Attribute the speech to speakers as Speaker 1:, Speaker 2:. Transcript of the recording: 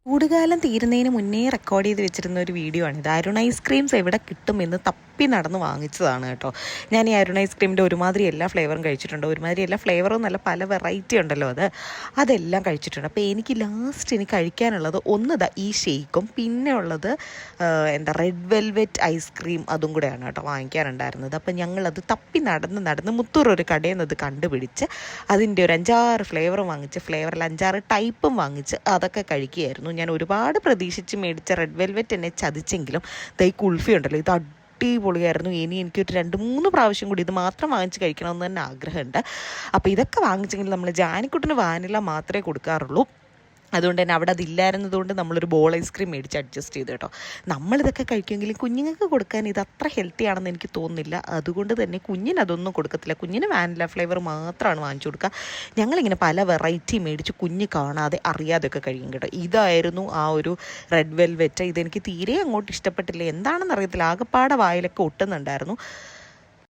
Speaker 1: ചൂടുകാലം തീരുന്നതിന് മുന്നേ റെക്കോർഡ് ചെയ്ത് വെച്ചിരുന്ന ഒരു വീഡിയോ ആണ് ഇത്. അരുൺ ഐസ്ക്രീംസ് എവിടെ കിട്ടുമെന്ന് തപ്പി നടന്ന് വാങ്ങിച്ചതാണ് കേട്ടോ. ഞാൻ ഈ അരുൺ ഐസ്ക്രീമിൻ്റെ ഒരുമാതിരി എല്ലാ ഫ്ലേവറും കഴിച്ചിട്ടുണ്ട്. ഒരുമാതിരി എല്ലാ ഫ്ലേവറും നല്ല പല വെറൈറ്റി ഉണ്ടല്ലോ, അതെല്ലാം കഴിച്ചിട്ടുണ്ട്. അപ്പോൾ എനിക്ക് കഴിക്കാനുള്ളത് ഒന്ന് ഈ ഷെയ്ക്കും, പിന്നെ ഉള്ളത് റെഡ് വെൽവെറ്റ് ഐസ്ക്രീം, അതും കൂടെയാണ് കേട്ടോ വാങ്ങിക്കാനുണ്ടായിരുന്നത്. അപ്പോൾ ഞങ്ങളത് തപ്പി നടന്ന് മുത്തൂർ ഒരു കടയിൽ നിന്ന് അത് കണ്ടുപിടിച്ച് അതിൻ്റെ ഒരു 5-6 ഫ്ലേവറും വാങ്ങിച്ച്, ഫ്ലേവറിൽ 5-6 ടൈപ്പും വാങ്ങിച്ച് അതൊക്കെ കഴിക്കുകയായിരുന്നു. ഞാൻ ഒരുപാട് പ്രതീക്ഷിച്ച് മേടിച്ച റെഡ് വെൽവെറ്റ് എന്നെ ചതിച്ചെങ്കിലും ഈ കുൾഫി ഉണ്ടല്ലോ, ഇത് അടിപൊളിയായിരുന്നു. എനിക്കൊരു 2-3 പ്രാവശ്യം കൂടി ഇത് മാത്രം വാങ്ങിച്ച് കഴിക്കണമെന്ന് തന്നെ ആഗ്രഹമുണ്ട്. അപ്പോൾ ഇതൊക്കെ വാങ്ങിച്ചെങ്കിൽ നമ്മൾ ജാനിക്കുട്ടിന് വാനില മാത്രമേ കൊടുക്കാറുള്ളൂ. അതുകൊണ്ട് തന്നെ അവിടെ അതില്ലായിരുന്നതുകൊണ്ട് നമ്മളൊരു ബോൾ ഐസ്ക്രീം മേടിച്ച് അഡ്ജസ്റ്റ് ചെയ്ത് കേട്ടോ. നമ്മളിതൊക്കെ കഴിക്കുമെങ്കിലും കുഞ്ഞുങ്ങൾക്ക് കൊടുക്കാൻ ഇത് അത്ര ഹെൽത്തി ആണെന്ന് എനിക്ക് തോന്നുന്നില്ല. അതുകൊണ്ട് തന്നെ കുഞ്ഞിന് അതൊന്നും കൊടുക്കത്തില്ല. കുഞ്ഞിന് വാനില ഫ്ലേവർ മാത്രമാണ് വാങ്ങിച്ചു കൊടുക്കുക. ഞങ്ങളിങ്ങനെ പല വെറൈറ്റി മേടിച്ച് കുഞ്ഞ് കാണാതെ അറിയാതെയൊക്കെ കഴിയും കേട്ടോ. ഇതായിരുന്നു ആ ഒരു റെഡ് വെൽവെറ്റ്. ഇതെനിക്ക് തീരെ അങ്ങോട്ട് ഇഷ്ടപ്പെട്ടില്ല. എന്താണെന്ന് അറിയത്തില്ല, ആകെപ്പാടെ വായിലൊക്കെ ഒട്ടുന്നുണ്ടായിരുന്നു.